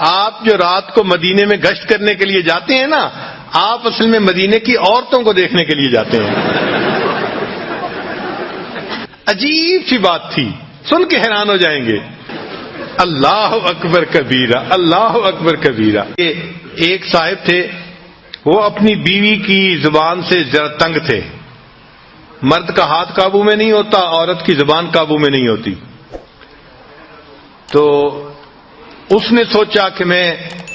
آپ جو رات کو مدینے میں گشت کرنے کے لیے جاتے ہیں نا، آپ اصل میں مدینے کی عورتوں کو دیکھنے کے لیے جاتے ہیں۔ عجیب سی بات تھی، سن کے حیران ہو جائیں گے۔ اللہ اکبر کبیرہ، اللہ اکبر کبیرہ۔ ایک صاحب تھے، وہ اپنی بیوی کی زبان سے ذرا تنگ تھے۔ مرد کا ہاتھ قابو میں نہیں ہوتا، عورت کی زبان قابو میں نہیں ہوتی۔ تو اس نے سوچا کہ میں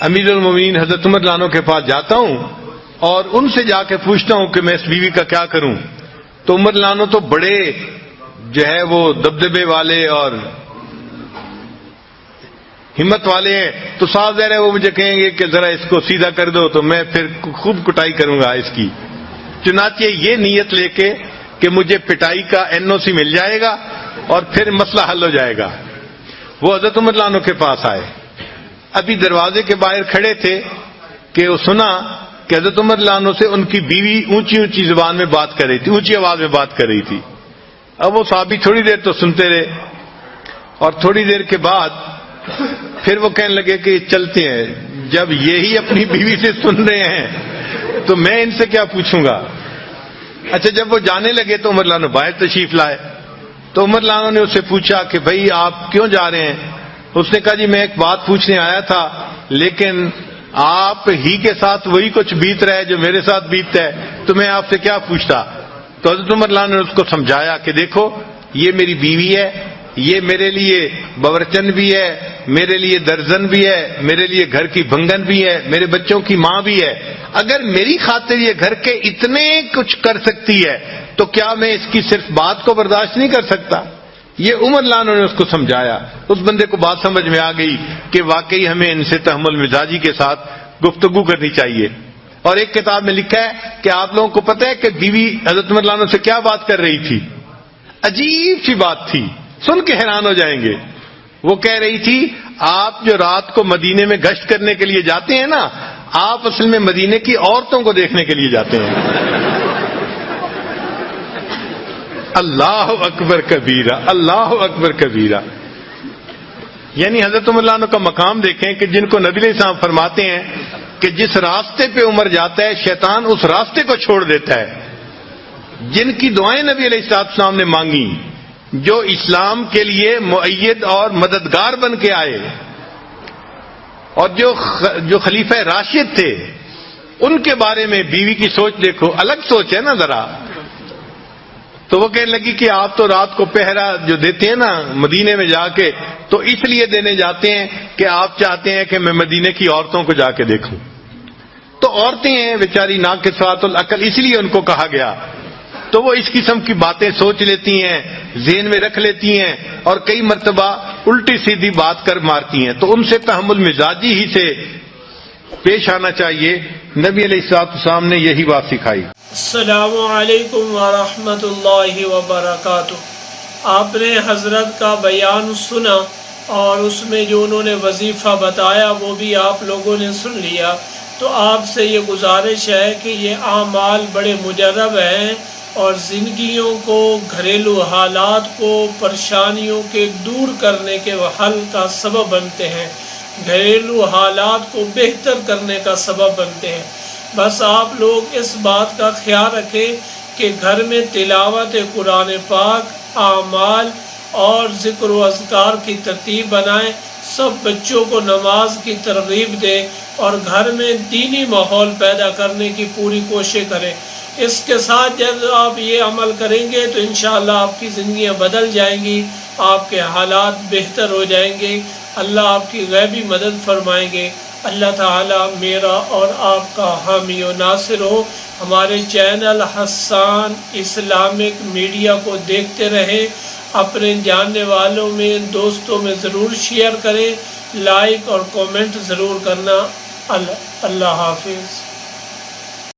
امیر المومنین حضرت عمر رضی اللہ عنہ کے پاس جاتا ہوں اور ان سے جا کے پوچھتا ہوں کہ میں اس بیوی کا کیا کروں۔ تو عمر رضی اللہ عنہ تو بڑے جو ہے وہ دبدبے والے اور ہمت والے ہیں، تو صاف ظاہر ہے وہ مجھے کہیں گے کہ ذرا اس کو سیدھا کر دو، تو میں پھر خوب کٹائی کروں گا اس کی۔ چنانچہ یہ نیت لے کے کہ مجھے پٹائی کا NOC مل جائے گا اور پھر مسئلہ حل ہو جائے گا، وہ حضرت عمر رضی اللہ عنہ کے پاس آئے۔ ابھی دروازے کے باہر کھڑے تھے کہ وہ سنا کہ حضرت عمر رضی اللہ عنہ سے ان کی بیوی اونچی اونچی زبان میں بات کر رہی تھی، اونچی آواز میں بات کر رہی تھی۔ اب وہ صحابی تھوڑی دیر تو سنتے رہے، اور تھوڑی دیر کے بعد پھر وہ کہنے لگے کہ چلتے ہیں، جب یہی اپنی بیوی سے سن رہے ہیں تو میں ان سے کیا پوچھوں گا۔ اچھا، جب وہ جانے لگے تو عمر رضی اللہ عنہ باہر تشریف لائے، تو عمر رضی اللہ عنہ نے اس سے پوچھا کہ بھائی آپ کیوں جا رہے ہیں؟ اس نے کہا جی میں ایک بات پوچھنے آیا تھا، لیکن آپ ہی کے ساتھ وہی کچھ بیت رہا ہے جو میرے ساتھ بیتتا ہے، تو میں آپ سے کیا پوچھتا۔ تو حضرت عمر رضی اللہ عنہ نے اس کو سمجھایا کہ دیکھو یہ میری بیوی ہے، یہ میرے لیے باورچن بھی ہے، میرے لیے درزن بھی ہے، میرے لیے گھر کی بھنگن بھی ہے، میرے بچوں کی ماں بھی ہے۔ اگر میری خاطر یہ گھر کے اتنے کچھ کر سکتی ہے تو کیا میں اس کی صرف بات کو برداشت نہیں کر سکتا؟ یہ عمر رضی اللہ عنہ نے اس کو سمجھایا۔ اس بندے کو بات سمجھ میں آ گئی کہ واقعی ہمیں ان سے تحمل مزاجی کے ساتھ گفتگو کرنی چاہیے۔ اور ایک کتاب میں لکھا ہے کہ آپ لوگوں کو پتہ ہے کہ بیوی حضرت عمر رضی اللہ عنہ سے کیا بات کر رہی تھی؟ عجیب سی بات تھی، سن کے حیران ہو جائیں گے۔ وہ کہہ رہی تھی آپ جو رات کو مدینے میں گشت کرنے کے لیے جاتے ہیں نا، آپ اصل میں مدینے کی عورتوں کو دیکھنے کے لیے جاتے ہیں۔ اللہ اکبر کبیرہ، اللہ اکبر کبیرہ۔ یعنی حضرت عمر رضی اللہ عنہ کا مقام دیکھیں کہ جن کو نبی علیہ السلام فرماتے ہیں کہ جس راستے پہ عمر جاتا ہے شیطان اس راستے کو چھوڑ دیتا ہے۔ جن کی دعائیں نبی علیہ السلام نے مانگی، جو اسلام کے لیے مؤید اور مددگار بن کے آئے، اور جو خلیفہ راشد تھے، ان کے بارے میں بیوی کی سوچ دیکھو، الگ سوچ ہے نا ذرا۔ تو وہ کہنے لگی کہ آپ تو رات کو پہرا جو دیتے ہیں نا مدینے میں جا کے، تو اس لیے دینے جاتے ہیں کہ آپ چاہتے ہیں کہ میں مدینے کی عورتوں کو جا کے دیکھوں۔ تو عورتیں ہیں بیچاری ناقصات العقل، اس لیے ان کو کہا گیا۔ تو وہ اس قسم کی باتیں سوچ لیتی ہیں، ذہن میں رکھ لیتی ہیں، اور کئی مرتبہ الٹی سیدھی بات کر مارتی ہیں۔ تو ان سے تحمل مزاجی ہی سے پیش آنا چاہیے۔ نبی علیہ السلام نے یہی بات سکھائی۔ السلام علیکم ورحمۃ اللہ وبرکاتہ۔ آپ نے حضرت کا بیان سنا اور اس میں جو انہوں نے وظیفہ بتایا وہ بھی آپ لوگوں نے سن لیا۔ تو آپ سے یہ گزارش ہے کہ یہ اعمال بڑے مجرب ہیں اور زندگیوں کو، گھریلو حالات کو، پریشانیوں کے دور کرنے کے حل کا سبب بنتے ہیں، گھریلو حالات کو بہتر کرنے کا سبب بنتے ہیں۔ بس آپ لوگ اس بات کا خیال رکھیں کہ گھر میں تلاوت قرآن پاک، اعمال اور ذکر و اذکار کی ترتیب بنائیں، سب بچوں کو نماز کی ترغیب دیں اور گھر میں دینی ماحول پیدا کرنے کی پوری کوشش کریں۔ اس کے ساتھ جب آپ یہ عمل کریں گے تو انشاءاللہ آپ کی زندگیاں بدل جائیں گی، آپ کے حالات بہتر ہو جائیں گے، اللہ آپ کی غیبی مدد فرمائیں گے۔ اللہ تعالیٰ میرا اور آپ کا حامی و ناصر ہو۔ ہمارے چینل حسان اسلامک میڈیا کو دیکھتے رہیں، اپنے جاننے والوں میں، دوستوں میں ضرور شیئر کریں، لائک اور کومنٹ ضرور کرنا۔ اللہ حافظ۔